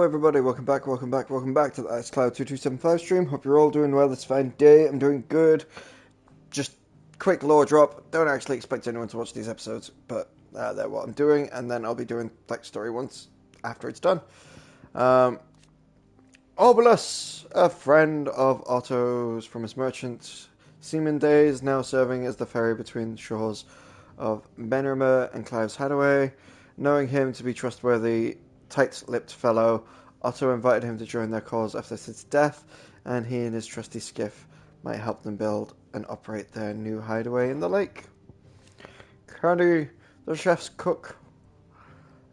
everybody, welcome back to the xCloud2275 stream. Hope you're all doing well this fine day. I'm doing good. Just quick lore drop. Don't actually expect anyone to watch these episodes, but they're what I'm doing, and then I'll be doing like story once after it's done. Obolus, a friend of Otto's from his merchant seaman days, now serving as the ferry between the shores of Benirmer and Clive's Hadaway. Knowing him to be trustworthy, tight-lipped fellow, Otto invited him to join their cause after Sid's death, and he and his trusty skiff might help them build and operate their new hideaway in the lake. Currently, the chef's cook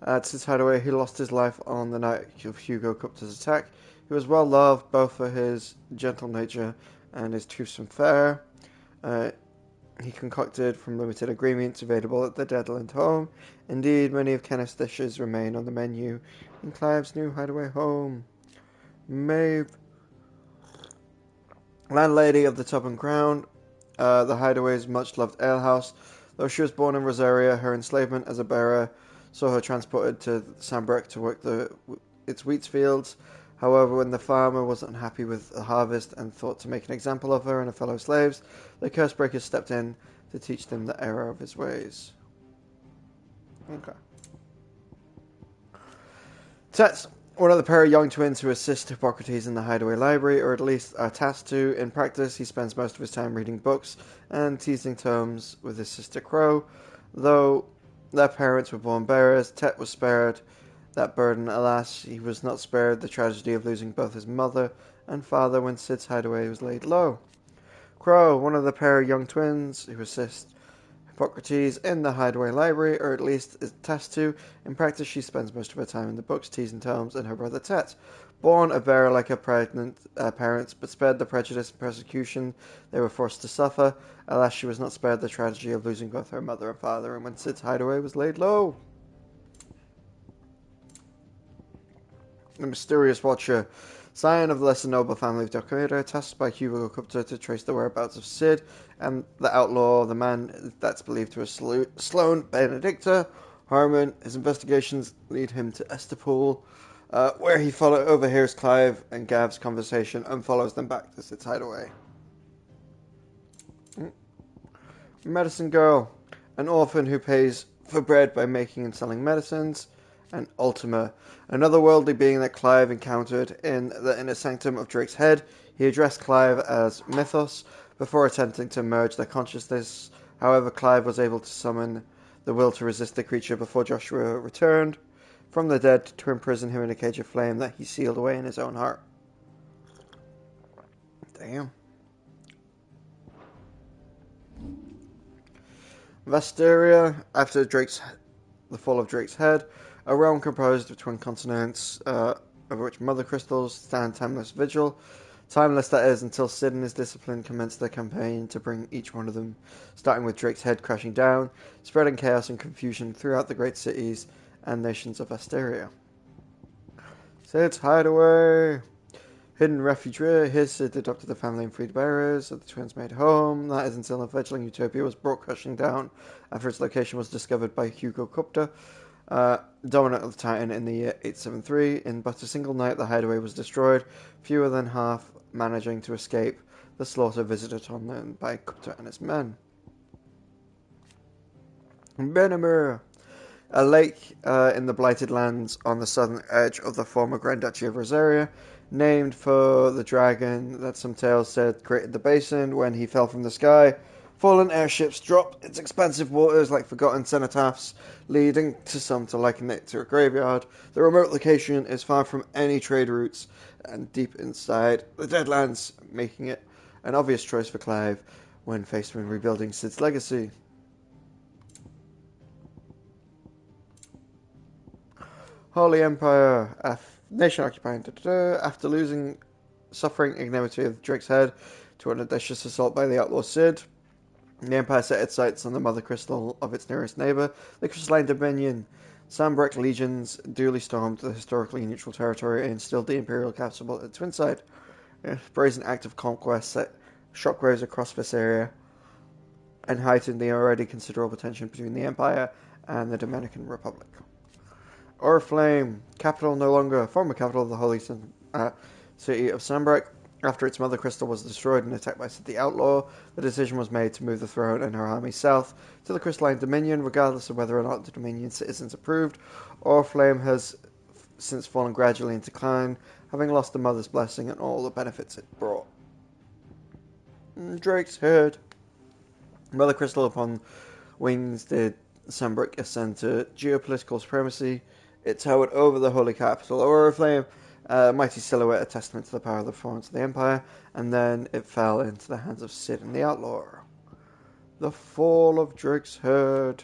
at Sid's hideaway, he lost his life on the night of Hugo Kupta's attack. He was well loved both for his gentle nature and his toothsome fare. He concocted from limited ingredients available at the Deadland home. Indeed, many of Kenneth's dishes remain on the menu in Clive's new hideaway home. Maeve, landlady of the Tub and Crown, the hideaway's much-loved alehouse. Though she was born in Rosaria, her enslavement as a bearer saw her transported to Sambrecht to work its wheat fields. However, when the farmer wasn't happy with the harvest and thought to make an example of her and her fellow slaves, the Cursebreakers stepped in to teach them the error of his ways. Okay. Tet, one of the pair of young twins who assist Hippocrates in the hideaway library, or at least are tasked to. In practice, he spends most of his time reading books and teasing terms with his sister Crow. Though their parents were born bearers, Tet was spared that burden. Alas, he was not spared the tragedy of losing both his mother and father when Sid's hideaway was laid low. Crow, one of the pair of young twins who assist Hippocrates in the hideaway library, or at least is tasked to. In practice, she spends most of her time in the books, teasing Tomes and her brother Tet. Born a bearer like her pregnant parents, but spared the prejudice and persecution they were forced to suffer. Alas, she was not spared the tragedy of losing both her mother and father, and when Sid's hideaway was laid low. The mysterious watcher, scion of the lesser noble family of Documenta, tasked by Hugo Kupta to trace the whereabouts of Sid and the outlaw, the man that's believed to have slain Benedicta Harmon. His investigations lead him to Estepol, where he overhears Clive and Gav's conversation and follows them back to Sid's hideaway. Medicine Girl, an orphan who pays for bread by making and selling medicines. And Ultima, another worldly being that Clive encountered in the inner sanctum of Drake's head. He addressed Clive as Mythos before attempting to merge their consciousness. However, Clive was able to summon the will to resist the creature before Joshua returned from the dead to imprison him in a cage of flame that he sealed away in his own heart. Damn. Valisthea, after the fall of Drake's head, a realm composed of twin continents, over which mother crystals stand timeless vigil. Timeless, that is, until Sid and his discipline commenced their campaign to bring each one of them, starting with Drake's head crashing down, spreading chaos and confusion throughout the great cities and nations of Valisthea. Sid's hideaway. Hidden refuge. Here Sid adopted the family and freed bearers that the twins made home. That is until a fledgling utopia was brought crashing down after its location was discovered by Hugo Kupta, dominant of the Titan in the year 873. In but a single night, the hideaway was destroyed, fewer than half managing to escape the slaughter visited on them by Kupta and his men. Benimir, a lake in the Blighted Lands on the southern edge of the former Grand Duchy of Rosaria, named for the dragon that some tales said created the basin when he fell from the sky. Fallen airships drop its expansive waters like forgotten cenotaphs, leading to some to liken it to a graveyard. The remote location is far from any trade routes and deep inside the Deadlands, making it an obvious choice for Clive when faced with rebuilding Sid's legacy. Holy Empire, nation occupying. After suffering ignominy of Drake's head to an audacious assault by the outlaw Sid, the Empire set its sights on the mother crystal of its nearest neighbour, the crystalline Dominion. Sambrecht legions duly stormed the historically neutral territory and instilled the imperial capital at Twinside. A brazen act of conquest set shockwaves across this area and heightened the already considerable tension between the Empire and the Dominican Republic. Oriflame, capital no longer, former capital of the holy city of Sanbreque. After its mother crystal was destroyed and attacked by the Outlaw, the decision was made to move the throne and her army south to the Crystalline Dominion, regardless of whether or not the Dominion citizens approved. Oriflame has since fallen gradually into decline, having lost the mother's blessing and all the benefits it brought. Drake's Head. Mother Crystal upon wings did Sanbreque ascend to geopolitical supremacy. It towered over the holy capital, Oriflame, a mighty silhouette, a testament to the power of the performance of the Empire, and then it fell into the hands of Cid and the Outlaw. The fall of Drake's Herd.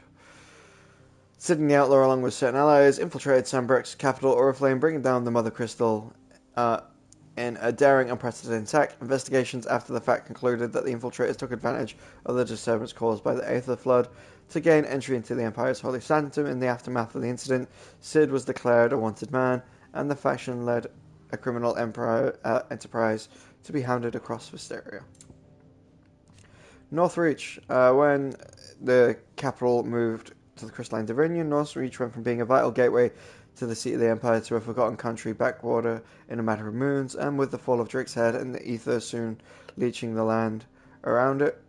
Cid and the Outlaw, along with certain allies, infiltrated Sanbreque's capital, Oriflame, bringing down the Mother Crystal in a daring, unprecedented attack. Investigations after the fact concluded that the infiltrators took advantage of the disturbance caused by the Aether Flood to gain entry into the Empire's holy sanctum. In the aftermath of the incident, Cid was declared a wanted man, and the faction led a criminal enterprise to be hounded across Valisthea. Northreach. When the capital moved to the Crystalline Dominion, Northreach went from being a vital gateway to the seat of the Empire to a forgotten country backwater in a matter of moons, and with the fall of Drake's Head and the Aether soon leaching the land around it,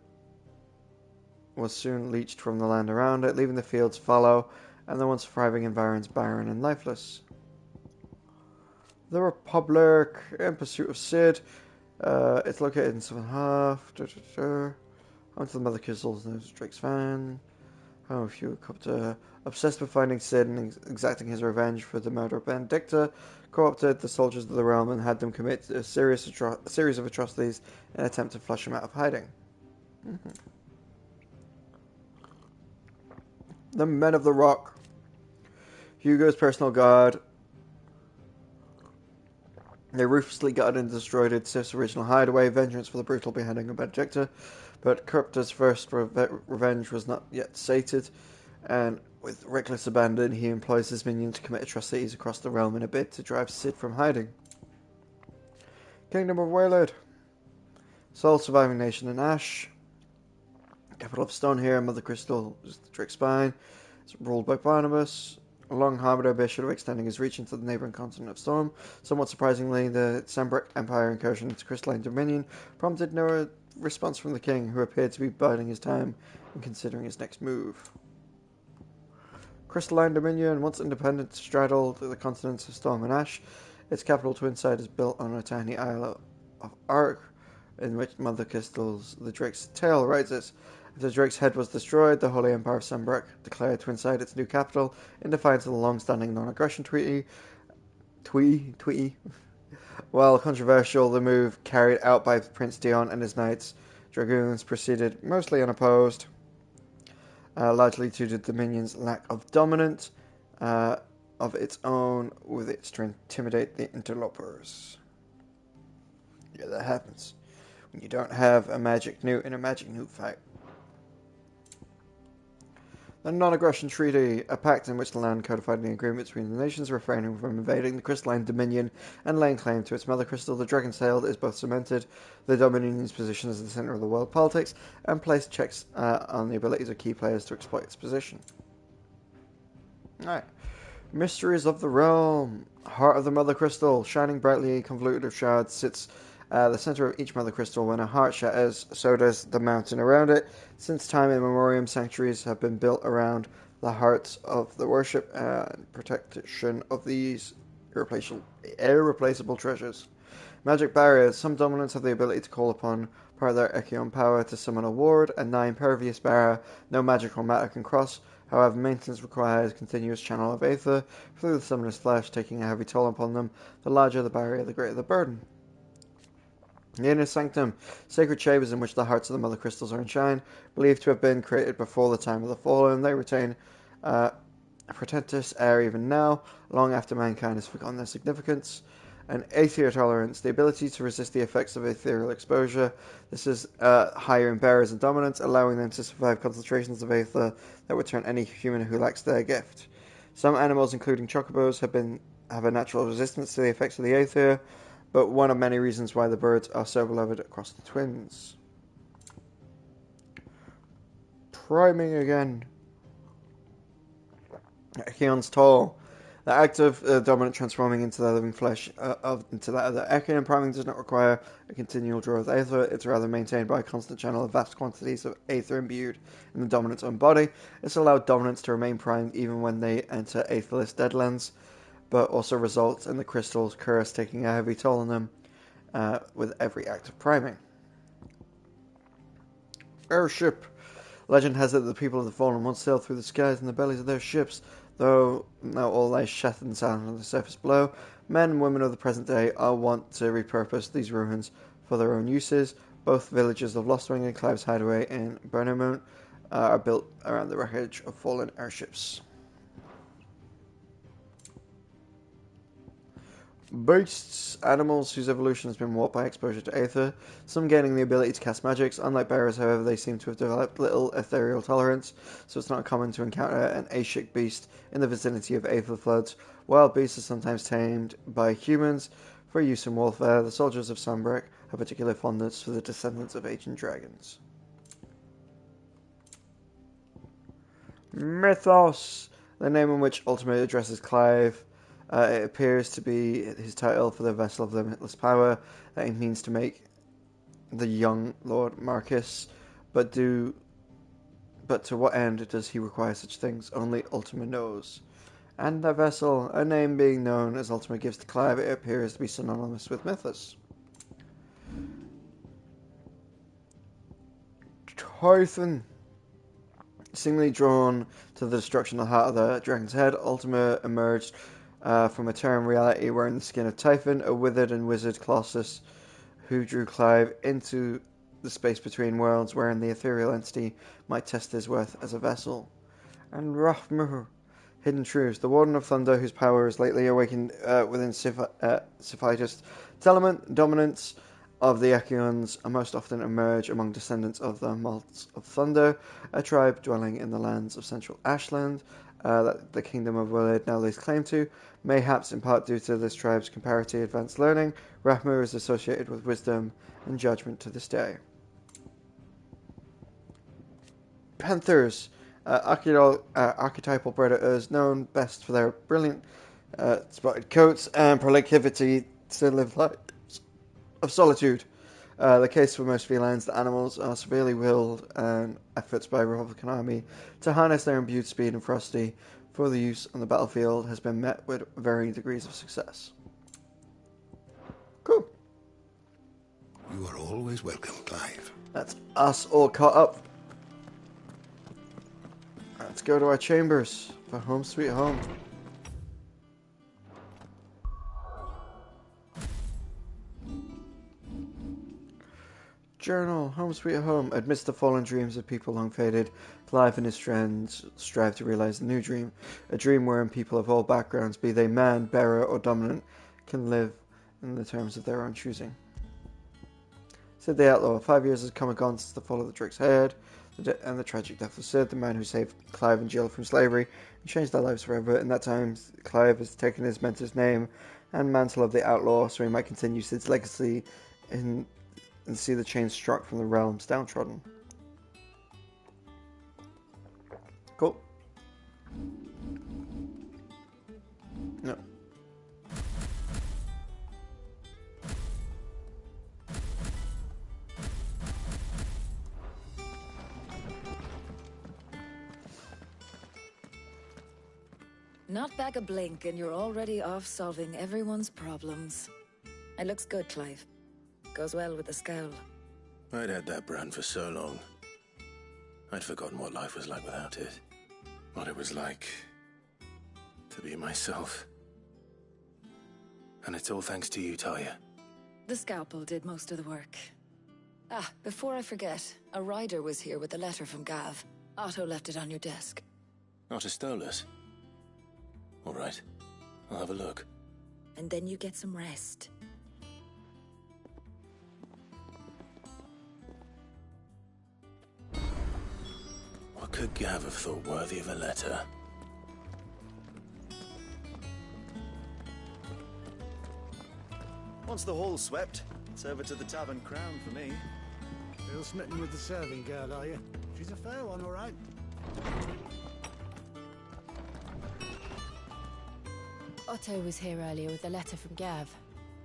was soon leached from the land around it, leaving the fields fallow and the once thriving environs barren and lifeless. The Republic, in pursuit of Cid. It's located in Southern Half. Home to the Mother Crystals, Drake's fan. Home of Helicopter. Obsessed with finding Cid and exacting his revenge for the murder of Benedicta, co-opted the soldiers of the realm and had them commit a series of atrocities in an attempt to flush him out of hiding. The Men of the Rock. Hugo's personal guard. They ruthlessly gutted and destroyed Sif's original hideaway, vengeance for the brutal beheading of Benedicta, but Corruptor's first revenge was not yet sated, and with reckless abandon, he employs his minions to commit atrocities across the realm in a bid to drive Cid from hiding. Kingdom of Waylid. Sole surviving nation in Ash. Capital of Stone here, Mother Crystal is the Drake's Spine. It's ruled by Barnabas. A long-harbored ambition of extending his reach into the neighbouring continent of Storm. Somewhat surprisingly, the Sanbreque Empire incursion into Crystalline Dominion prompted no response from the king, who appeared to be biding his time and considering his next move. Crystalline Dominion, once independent, straddled the continents of Storm and Ash. Its capital, Twinside, is built on a tiny isle of Ark, in which Mother Crystal's the Drake's tail rises. After Drake's Head was destroyed, the Holy Empire of Sanbreque declared Twinside its new capital in defiance of the long-standing non-aggression treaty. While controversial, the move carried out by Prince Dion and his knights dragoons proceeded mostly unopposed, largely due to the Dominion's lack of dominance of its own with it to intimidate the interlopers. Yeah, that happens when you don't have a magic newt in a magic newt fight. The Non-Aggression Treaty, a pact in which the land codified an agreement between the nations refraining from invading the Crystalline Dominion and laying claim to its mother crystal. The Dragon's Tail is both cemented the Dominion's position as the center of the world politics and placed checks on the abilities of key players to exploit its position. Alright. Mysteries of the Realm. Heart of the Mother Crystal, shining brightly convoluted of shards, sits the center of each Mother Crystal. When a heart shatters, so does the mountain around it. Since time immemorial, sanctuaries have been built around the hearts of the worship and protection of these irreplaceable treasures. Magic barriers. Some dominants have the ability to call upon part of their Echion power to summon a ward. A 9 impervious barrier. No magical matter can cross. However, maintenance requires continuous channel of Aether through the summoner's flesh, taking a heavy toll upon them. The larger the barrier, the greater the burden. The Inner Sanctum, sacred chambers in which the hearts of the Mother Crystals are enshrined, believed to have been created before the time of the Fallen. They retain a portentous air even now, long after mankind has forgotten their significance. An Aether Tolerance, the ability to resist the effects of ethereal exposure. This is higher in bearers and dominants, allowing them to survive concentrations of Aether that would turn any human who lacks their gift. Some animals, including chocobos, have a natural resistance to the effects of the Aether, but one of many reasons why the birds are so beloved across the twins. Priming again. Echion's Toll. The act of dominant transforming into the living flesh into that of the Echo and priming does not require a continual draw of aether. It's rather maintained by a constant channel of vast quantities of aether imbued in the dominant's own body. It's allowed dominants to remain primed even when they enter aetherless deadlands, but also results in the crystal's curse taking a heavy toll on them with every act of priming. Airship. Legend has it that the people of the Fallen once sailed through the skies in the bellies of their ships. Though now all lies shattered and silent on the surface below, men and women of the present day are wont to repurpose these ruins for their own uses. Both villages of Lostwing and Clive's Hideaway in Burnhammoon are built around the wreckage of fallen airships. Beasts, animals whose evolution has been warped by exposure to aether, some gaining the ability to cast magics. Unlike bearers, however, they seem to have developed little ethereal tolerance, so it's not common to encounter an Ashik beast in the vicinity of aether floods. Wild beasts are sometimes tamed by humans for use in warfare. The soldiers of Sunbreak have particular fondness for the descendants of ancient dragons. Mythos, the name in which ultimately addresses Clive. It appears to be his title for the vessel of limitless power that he means to make the young Lord Marcus, but to what end does he require such things? Only Ultima knows. And the vessel, a name being known as Ultima gives to Clive, it appears to be synonymous with Mythos. Typhon. Seemingly drawn to the destruction of the heart of the dragon's head, Ultima emerged from a term reality wearing the skin of Typhon, a withered and wizard Colossus who drew Clive into the space between worlds wherein the ethereal entity might test his worth as a vessel. And Rathmur, hidden truths. The Warden of Thunder, whose power is lately awakened within Siphitus, element dominance of the Echions most often emerge among descendants of the Malts of Thunder, a tribe dwelling in the lands of central Ashland that the Kingdom of Willard now lays claim to. Mayhaps in part due to this tribe's comparatively advanced learning, Rathmur is associated with wisdom and judgment to this day. Panthers, archetypal predators known best for their brilliant spotted coats and proclivity to live lives of solitude. The case for most felines, the animals are severely willed, and efforts by a Republican army to harness their imbued speed and ferocity for the use on the battlefield has been met with varying degrees of success. Cool. You are always welcome, Clive. That's us all caught up. Let's go to our chambers for Home Sweet Home. Journal, Home Sweet Home. Amidst the fallen dreams of people long faded, Clive and his friends strive to realize a new dream. A dream wherein people of all backgrounds, be they man, bearer, or dominant, can live in the terms of their own choosing. Said the outlaw, 5 years has come and gone since the fall of the Drake's Head, and the tragic death of Sid, the man who saved Clive and Jill from slavery, and changed their lives forever. In that time, Clive has taken his mentor's name and mantle of the outlaw, so he might continue Sid's legacy and see the chains struck from the realms downtrodden. Cool. No. Not back a blink and you're already off solving everyone's problems. It looks good, Clive. Goes well with the scowl. I'd had that brand for so long. I'd forgotten what life was like without it. What it was like to be myself. And it's all thanks to you, Talia. The scalpel did most of the work. Ah, before I forget, a rider was here with a letter from Gav. Otto left it on your desk. Otto stole us. All right, I'll have a look. And then you get some rest. What could Gav have thought worthy of a letter? Once the hall's swept, it's over to the Tavern Crown for me. Still smitten with the serving girl, are you? She's a fair one, all right. Otto was here earlier with a letter from Gav.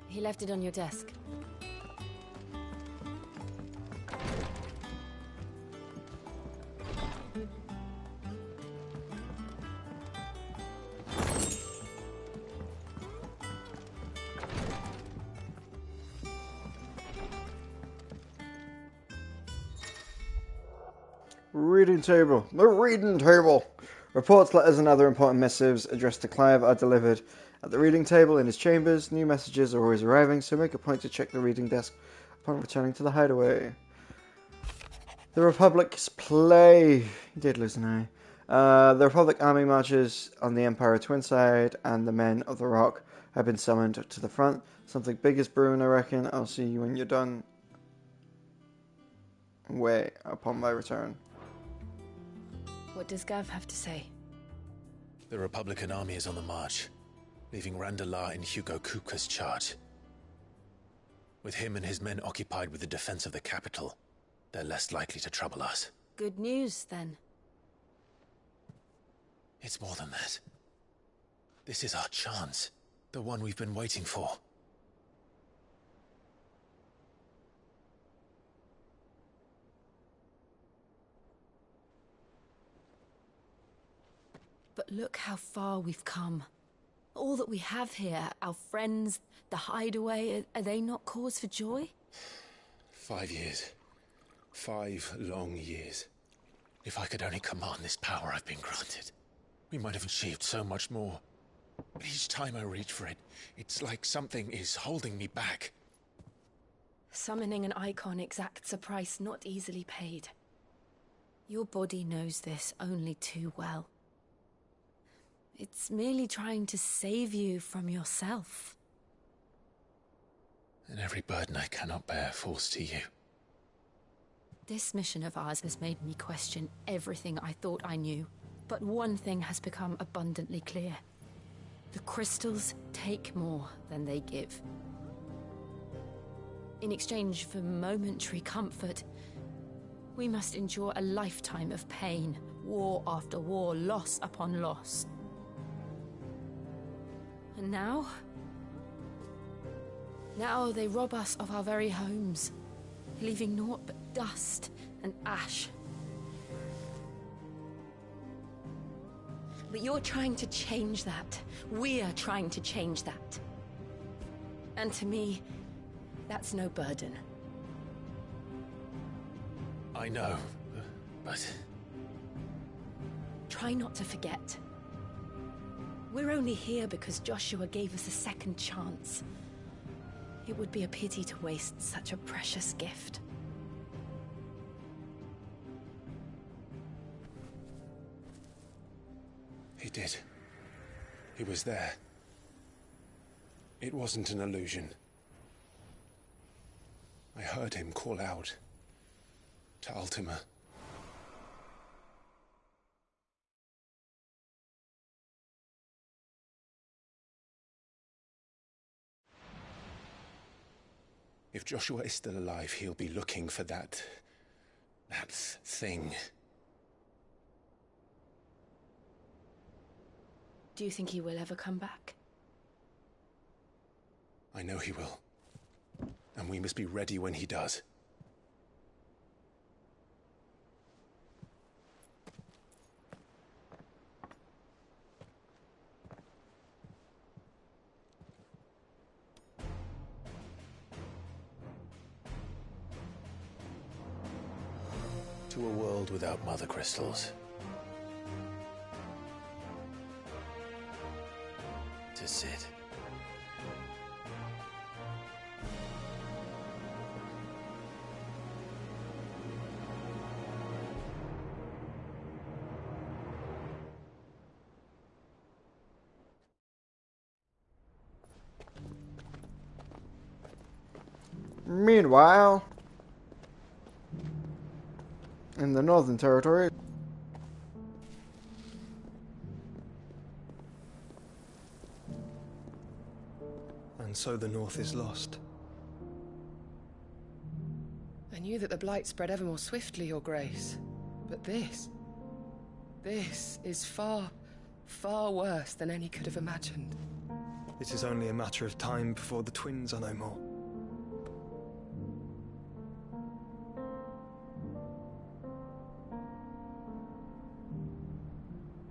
He left it on your desk. Reading table. The reading table. Reports, letters, and other important missives addressed to Clive are delivered at the reading table in his chambers. New messages are always arriving, so make a point to check the reading desk upon returning to the hideaway. The Republic's play. He did lose an eye. The Republic army marches on the Empire Twinside, and the men of the Rock have been summoned to the front. Something big is brewing, I reckon. I'll see you when you're done. Wait, upon my return. What does Gav have to say? The Republican army is on the march, leaving Randalar in Hugo Kupka's charge. With him and his men occupied with the defense of the capital, they're less likely to trouble us. Good news, then. It's more than that. This is our chance, the one we've been waiting for. But look how far we've come. All that we have here, our friends, the hideaway, are they not cause for joy? 5 years. 5 long years. If I could only command this power I've been granted, we might have achieved so much more. But each time I reach for it, it's like something is holding me back. Summoning an icon exacts a price not easily paid. Your body knows this only too well. It's merely trying to save you from yourself. And every burden I cannot bear falls to you. This mission of ours has made me question everything I thought I knew. But one thing has become abundantly clear. The crystals take more than they give. In exchange for momentary comfort, we must endure a lifetime of pain, war after war, loss upon loss. And now they rob us of our very homes, leaving naught but dust and ash. But you're trying to change that. We're trying to change that. And to me, that's no burden. I know, but... Try not to forget. We're only here because Joshua gave us a second chance. It would be a pity to waste such a precious gift. He did. He was there. It wasn't an illusion. I heard him call out to Ultima. If Joshua is still alive, he'll be looking for that thing. Do you think he will ever come back? I know he will. And we must be ready when he does. To a world without mother crystals. To Sid. Meanwhile, in the Northern Territory, and so the North is lost. I knew that the Blight spread ever more swiftly, Your Grace. But this is far, far worse than any could have imagined. It is only a matter of time before the twins are no more.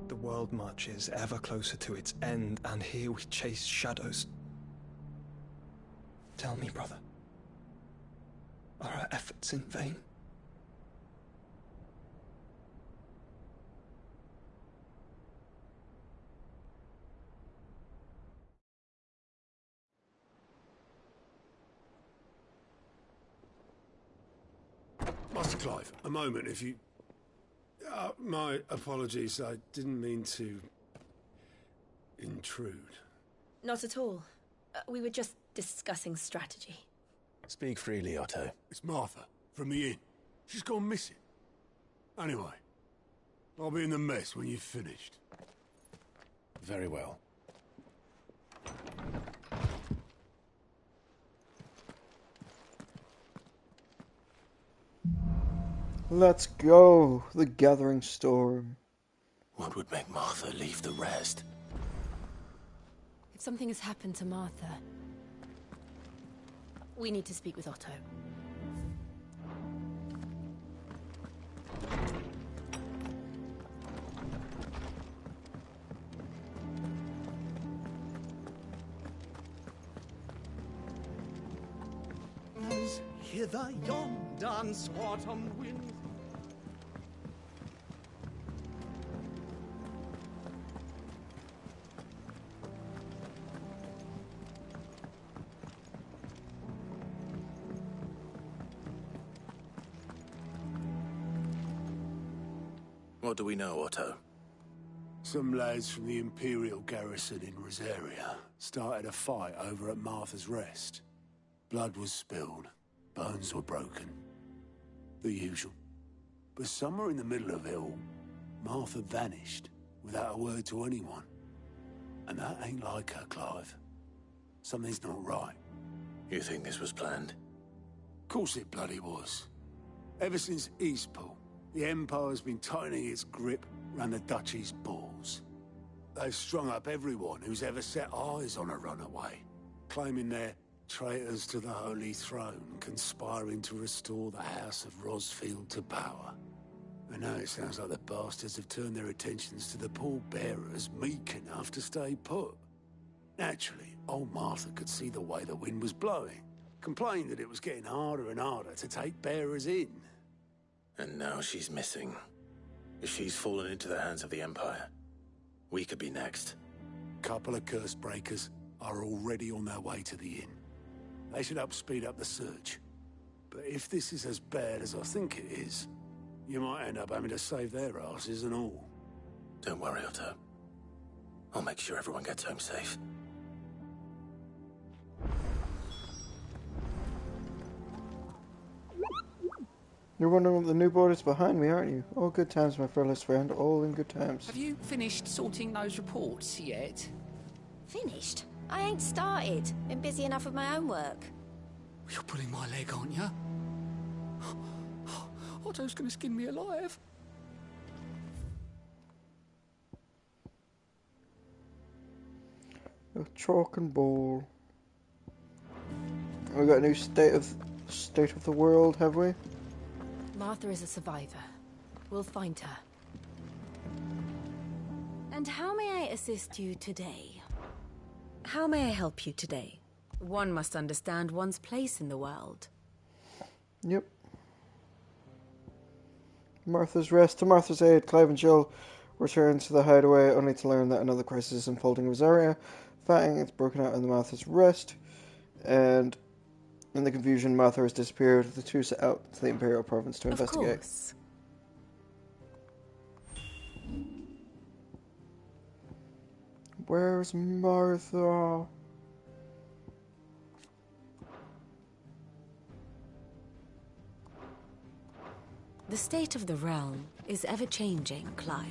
The world marches ever closer to its end, and here we chase shadows. Tell me, brother, are our efforts in vain? Master Clive, a moment, if you... my apologies, I didn't mean to... intrude. Not at all. We were just discussing strategy. Speak freely, Otto. It's Martha, from the inn. She's gone missing. Anyway, I'll be in the mess when you've finished. Very well. Let's go. The gathering storm. What would make Martha leave the rest? If something has happened to Martha, we need to speak with Otto. As hither yonder autumn wind. What do we know, Otto? Some lads from the Imperial garrison in Rosaria started a fight over at Martha's Rest. Blood was spilled, bones were broken. The usual. But somewhere in the middle of it all, Martha vanished without a word to anyone. And that ain't like her, Clive. Something's not right. You think this was planned? Course it bloody was. Ever since Eastpool, the Empire's been tightening its grip round the Duchy's balls. They've strung up everyone who's ever set eyes on a runaway, claiming they're traitors to the Holy Throne, conspiring to restore the House of Rosfield to power. And now it sounds like the bastards have turned their attentions to the pallbearers meek enough to stay put. Naturally, old Martha could see the way the wind was blowing, complained that it was getting harder and harder to take bearers in. And now she's missing. If she's fallen into the hands of the Empire, we could be next. Couple of curse breakers are already on their way to the inn. They should speed up the search. But if this is as bad as I think it is, you might end up having to save their asses and all. Don't worry, Otto. I'll make sure everyone gets home safe. You're wondering what the new board is behind me, aren't you? All good times, my fearless friend. All in good times. Have you finished sorting those reports yet? Finished? I ain't started. Been busy enough with my own work. You're pulling my leg, aren't you? Otto's gonna skin me alive. A chalk and ball. We got a new state of the world, have we? Martha is a survivor. We'll find her. And how may I assist you today? How may I help you today? One must understand one's place in the world. Yep. Martha's Rest. To Martha's aid, Clive and Jill return to the hideaway, only to learn that another crisis is unfolding in Rosaria. Fighting is broken out in the Martha's Rest, and in the confusion, Martha has disappeared. The two set out to the Imperial province to investigate. Of course. Where's Martha? The state of the realm is ever-changing, Clive.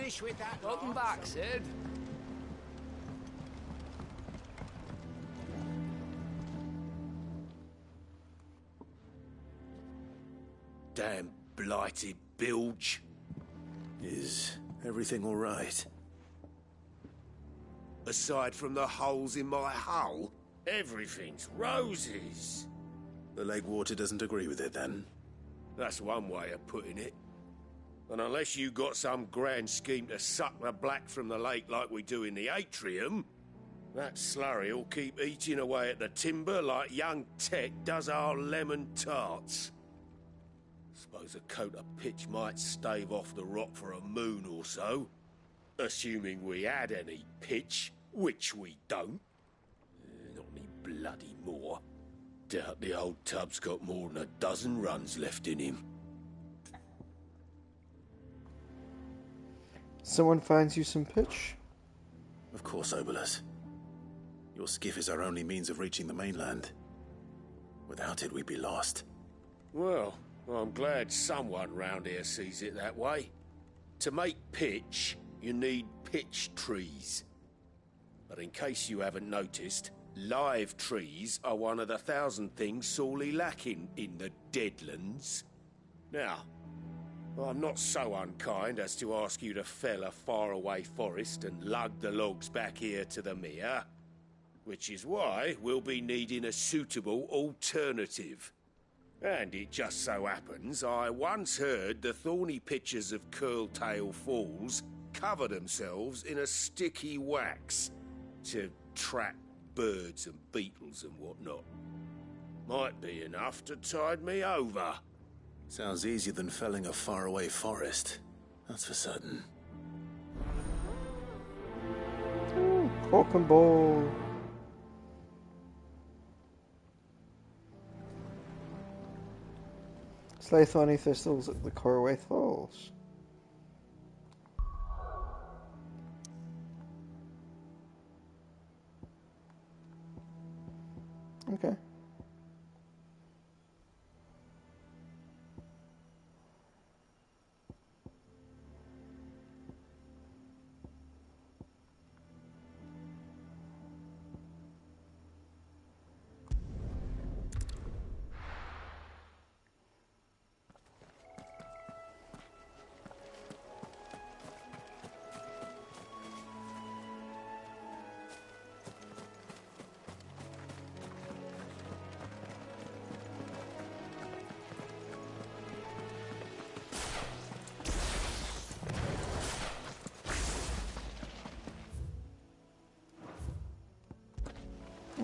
finish with that. Welcome back, Sid. Damn blighted bilge. Is everything all right? Aside from the holes in my hull, everything's roses. The lake water doesn't agree with it, then? That's one way of putting it. And unless you got some grand scheme to suck the black from the lake like we do in the atrium, that slurry'll keep eating away at the timber like young Tech does our lemon tarts. Suppose a coat of pitch might stave off the rot for a moon or so. Assuming we had any pitch, which we don't. Not any bloody more. Doubt the old tub's got more than a dozen runs left in him. Someone finds you some pitch? Of course, Obolus. Your skiff is our only means of reaching the mainland. Without it, we'd be lost. Well, I'm glad someone round here sees it that way. To make pitch, you need pitch trees. But in case you haven't noticed, live trees are one of the 1,000 things sorely lacking in the Deadlands. Now, I'm not so unkind as to ask you to fell a faraway forest and lug the logs back here to the mere, which is why we'll be needing a suitable alternative. And it just so happens I once heard the thorny pitchers of Curltail Falls cover themselves in a sticky wax to trap birds and beetles and whatnot. Might be enough to tide me over. Sounds easier than felling a faraway forest. That's for certain. Cork and ball. Slay thorny thistles at the Coroway Falls. Okay.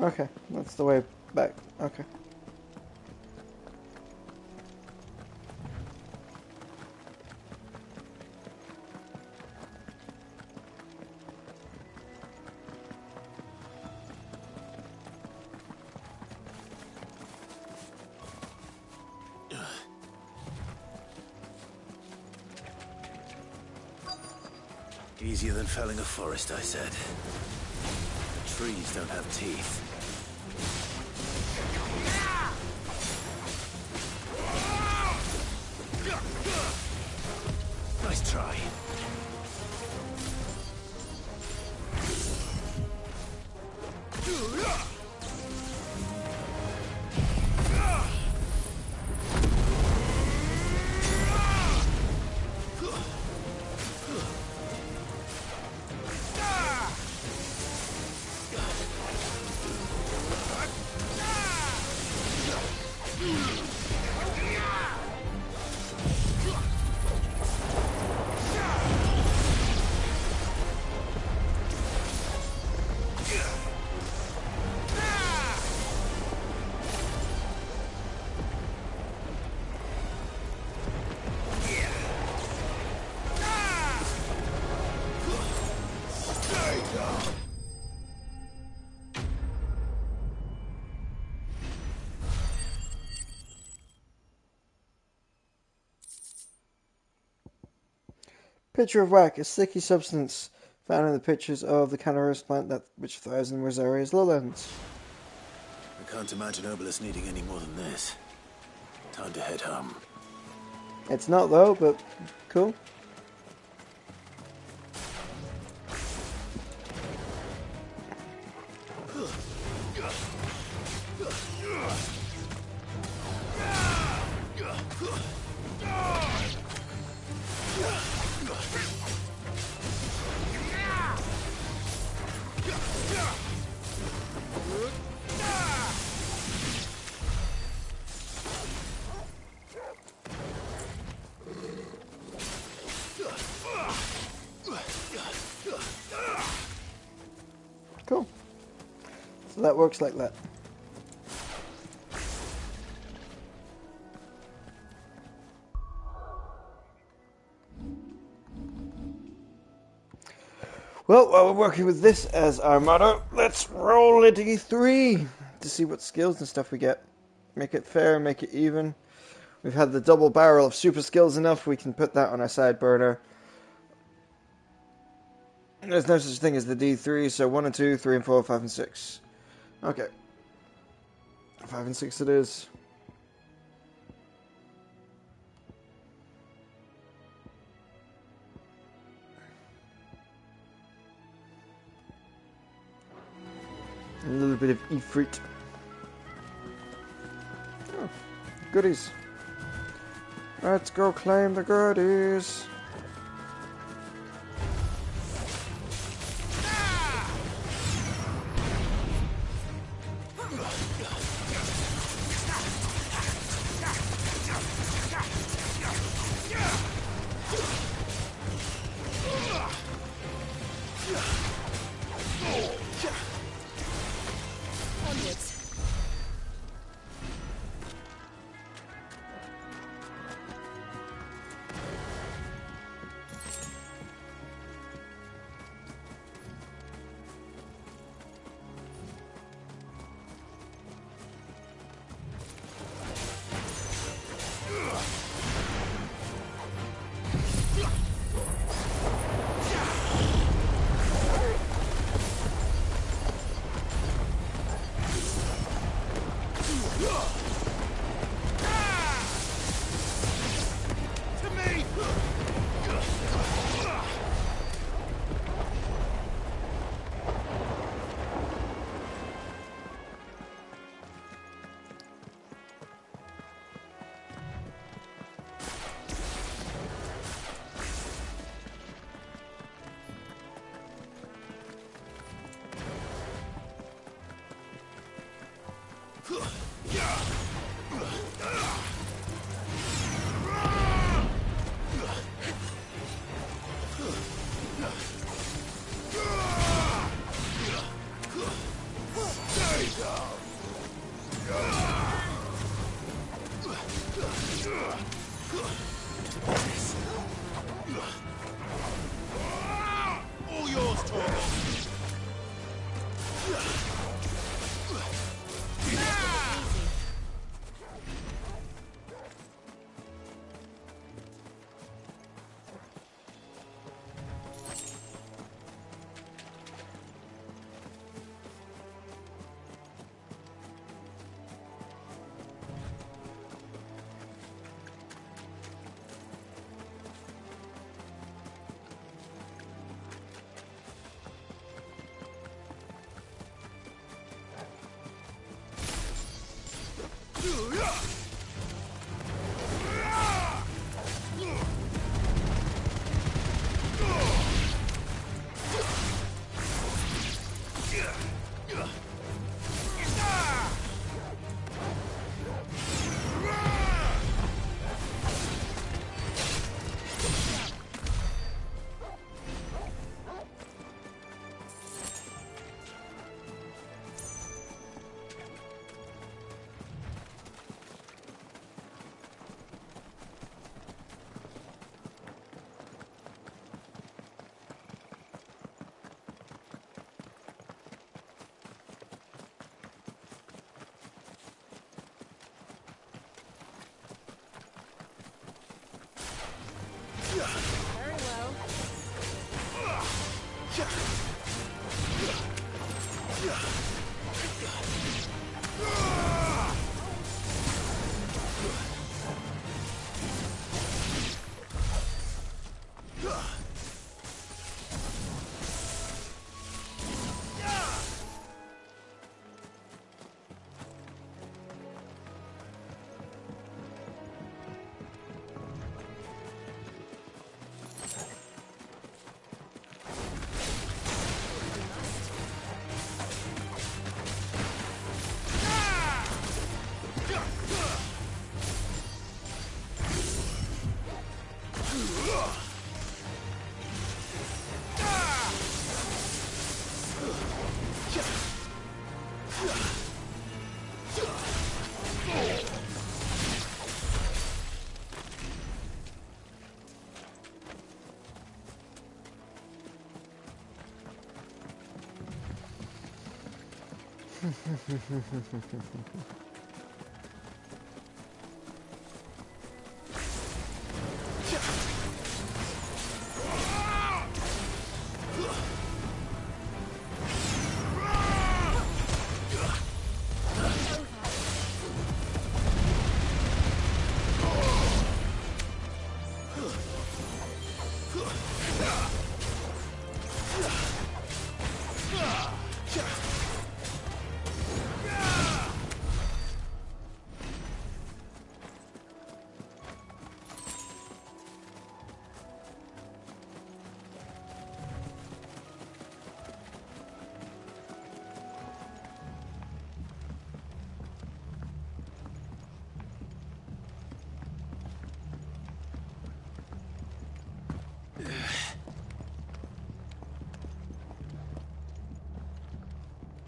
Okay, that's the way back. Okay. Easier than felling a forest, I said. The trees don't have teeth. Nice try. Pitcher of whack, a sticky substance found in the pitchers of the canaris plant which thrives in Rosaria's lowlands. I can't imagine Obolus needing any more than this. Time to head home. It's not though, but cool. Cool. So that works like that. Well, while we're working with this as our motto, let's roll a d3 to see what skills and stuff we get. Make it fair, make it even. We've had the double barrel of super skills enough, we can put that on our side burner. There's no such thing as the D3, so 1 and 2, 3 and 4, 5 and 6. Okay. 5 and 6 it is. A little bit of Ifrit. Oh, goodies. Let's go claim the goodies.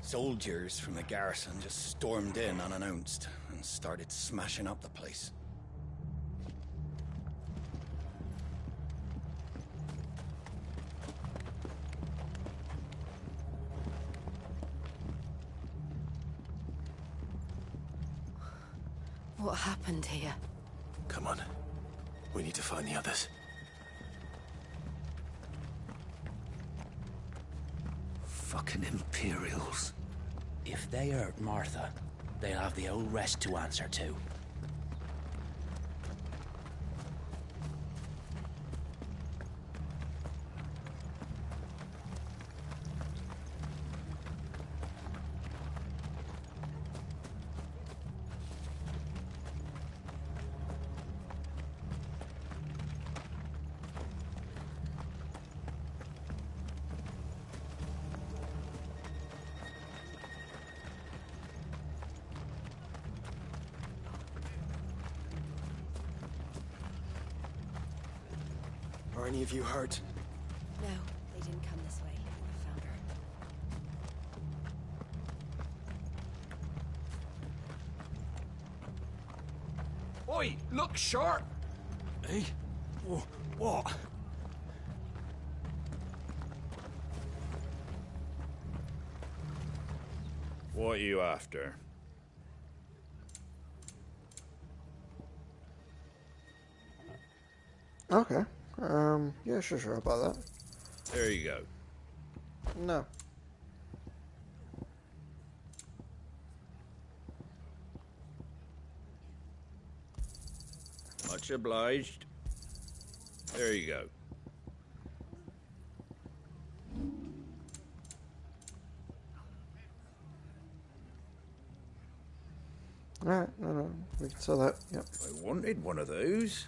Soldiers from the garrison just stormed in unannounced and started smashing up the place. What happened here? Come on. We need to find the others. Fucking Imperials. If they hurt Martha, they'll have the whole rest to answer to. Are any of you hurt? No, they didn't come this way. I found her. Oi, look sharp! Hey? What? What are you after? Okay. Yeah, sure about that. There you go. No. Much obliged. There you go. Alright, no, we can sell that, yep. I wanted one of those.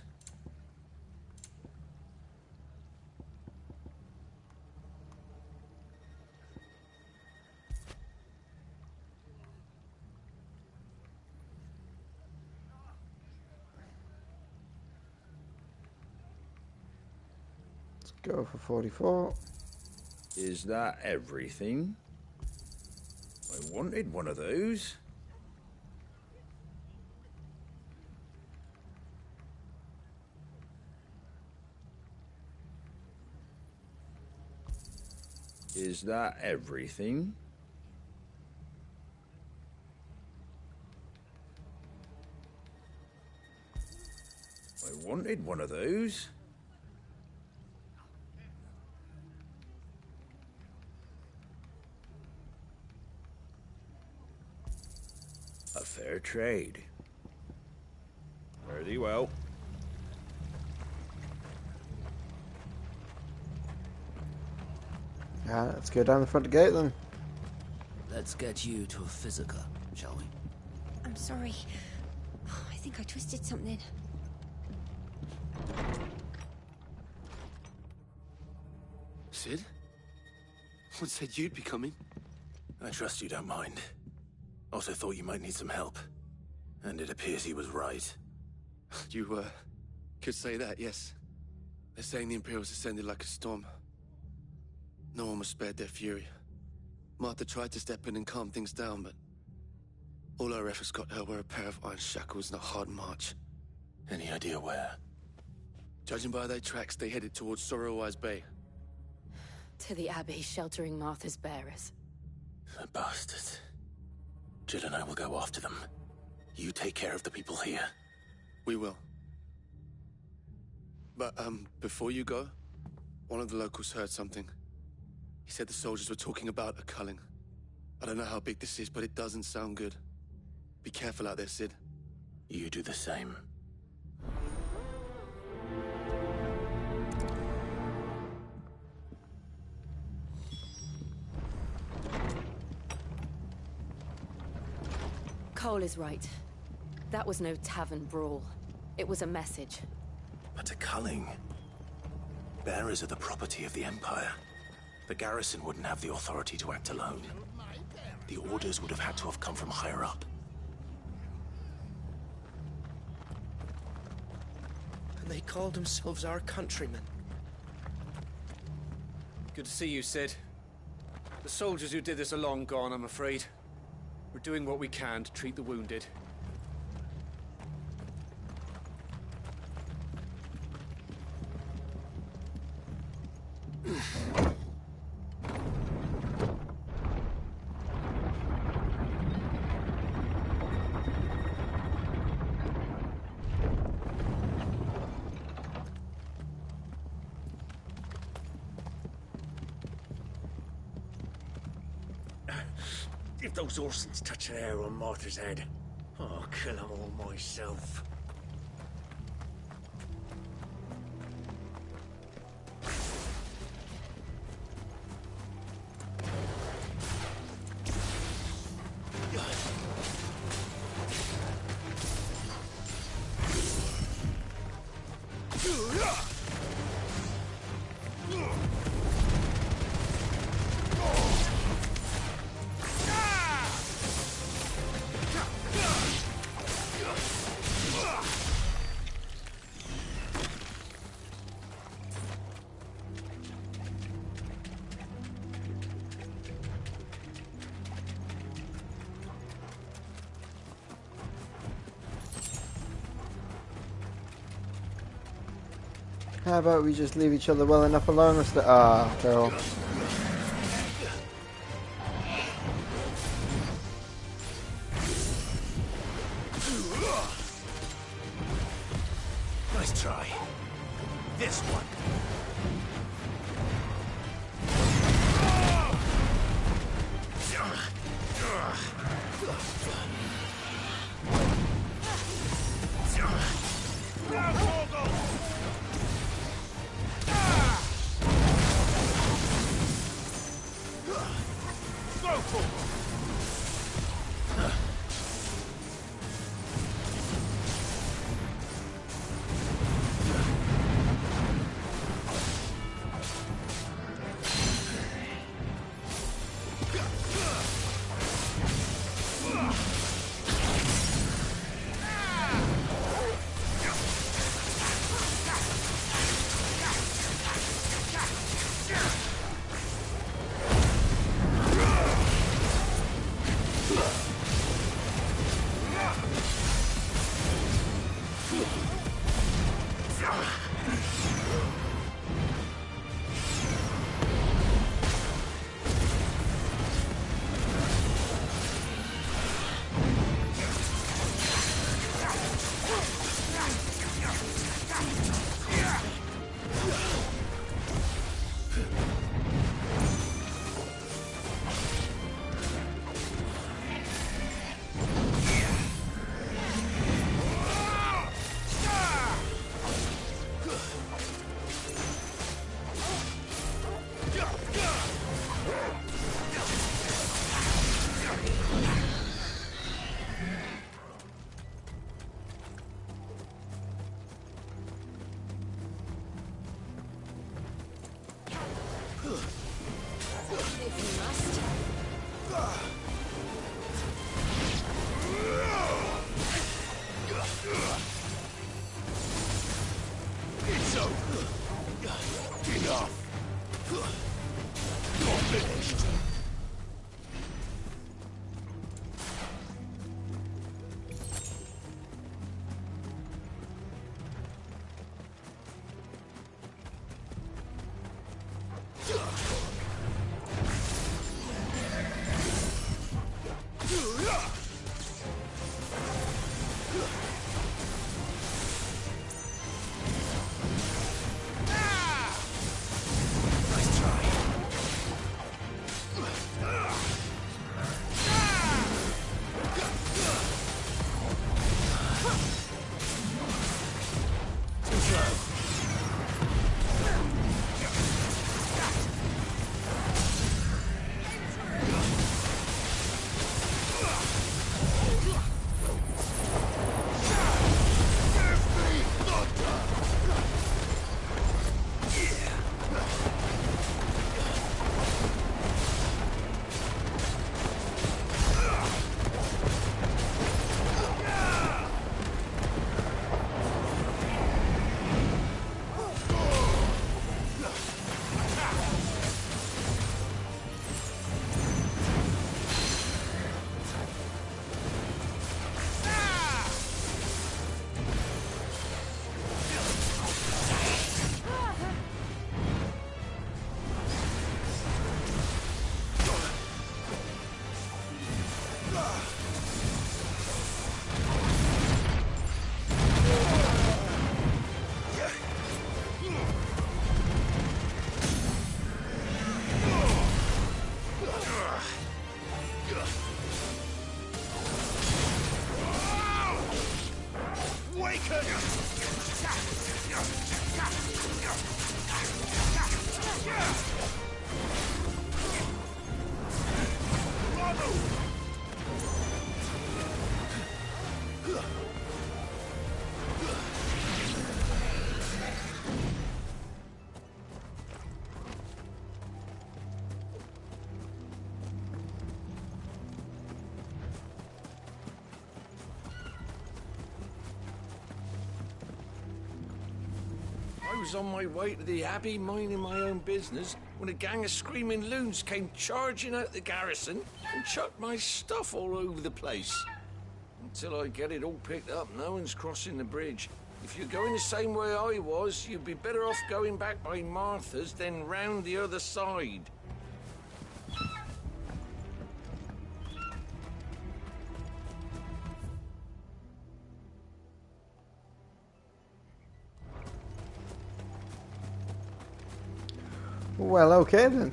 Go for 44. Is that everything? I wanted one of those. Is that everything? I wanted one of those. A fair trade. Fare thee well. Yeah, let's go down the front gate then. Let's get you to a physica, shall we? I'm sorry. I think I twisted something. Sid? What said you'd be coming? I trust you don't mind. Also thought you might need some help. And it appears he was right. You, could say that, yes. They're saying the Imperials ascended like a storm. No one was spared their fury. Martha tried to step in and calm things down, but all our efforts got her were a pair of iron shackles and a hard march. Any idea where? Judging by their tracks, they headed towards Sorrowwise Bay. To the Abbey, sheltering Martha's bearers. The bastards. Jill and I will go after them. You take care of the people here. We will. But, before you go, one of the locals heard something. He said the soldiers were talking about a culling. I don't know how big this is, but it doesn't sound good. Be careful out there, Sid. You do the same. Cole is right. That was no tavern brawl. It was a message. But a culling? Bearers are the property of the Empire. The garrison wouldn't have the authority to act alone. The orders would have had to have come from higher up. And they called themselves our countrymen. Good to see you, Sid. The soldiers who did this are long gone, I'm afraid. We're doing what we can to treat the wounded. If those Orsons touch an hair on Martha's head, I'll kill them all myself. How about we just leave each other well enough alone? Girl. Nice try. This one. I was on my way to the Abbey minding my own business when a gang of screaming loons came charging out the garrison and chucked my stuff all over the place. Until I get it all picked up, no one's crossing the bridge. If you're going the same way I was, you'd be better off going back by Martha's than round the other side. Well, okay then.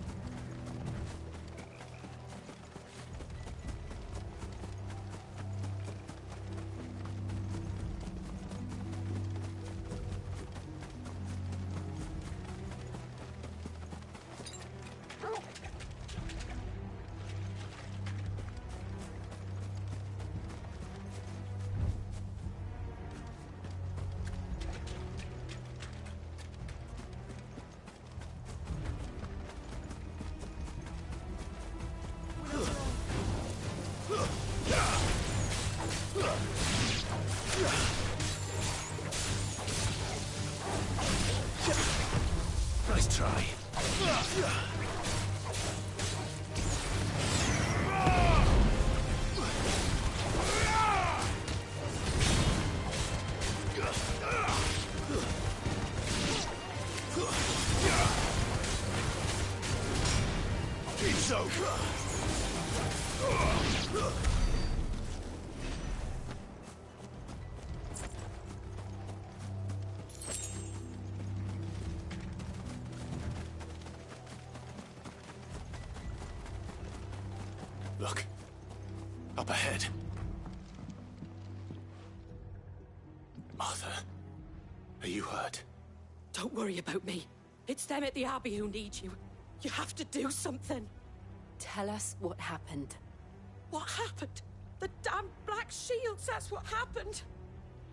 Nice try. It's over. Look. Up ahead. Martha, are you hurt? Don't worry about me. It's them at the Abbey who need you. You have to do something. Tell us what happened. What happened? The damn Black Shields, that's what happened.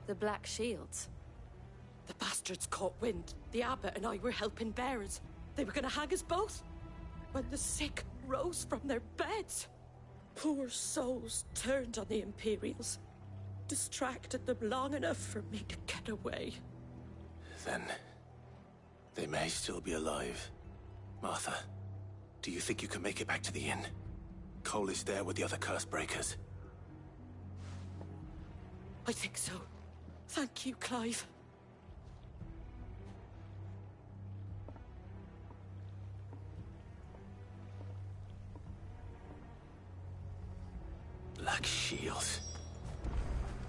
The Black Shields? The bastards caught wind. The abbot and I were helping bearers. They were gonna hang us both. When the sick rose from their beds. Poor souls turned on the Imperials. Distracted them long enough for me to get away. Then they may still be alive. Martha, do you think you can make it back to the inn? Cole is there with the other curse breakers. I think so. Thank you, Clive. Black Shields.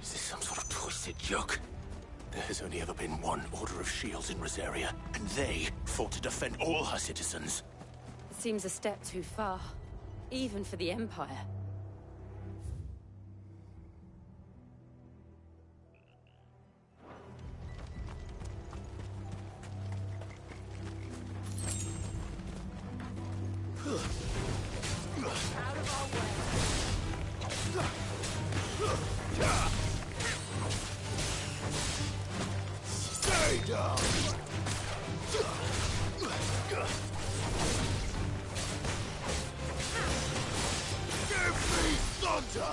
Is this some sort of twisted joke? There has only ever been one Order of Shields in Rosaria, and they fought to defend all her citizens. It seems a step too far, even for the Empire. Stay down! Give me thunder!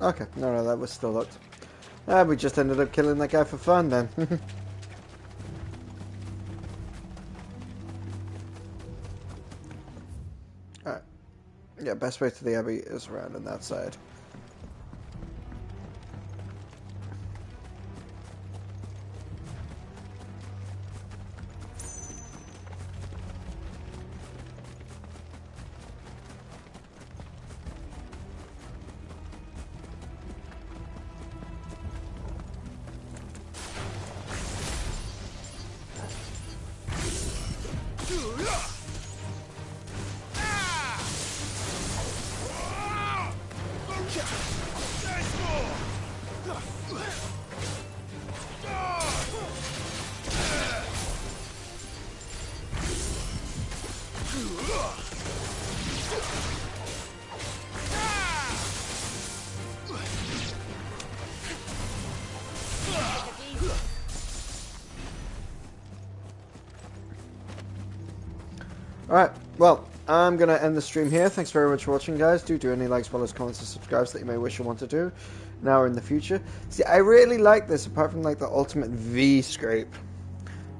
Okay, no, that was still locked. We just ended up killing that guy for fun then. Alright. Yeah, best way to the Abbey is around on that side. Alright, well, I'm going to end the stream here. Thanks very much for watching, guys. Do any likes, follows, comments, and subscribes that you may wish or want to do now or in the future. See, I really like this, apart from, like, the ultimate V-scrape.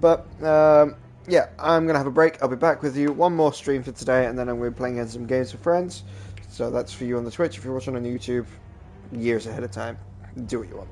But, yeah, I'm going to have a break. I'll be back with you. One more stream for today, and then I'm going to be playing some games with friends. So that's for you on the Twitch. If you're watching on YouTube, years ahead of time, do what you want.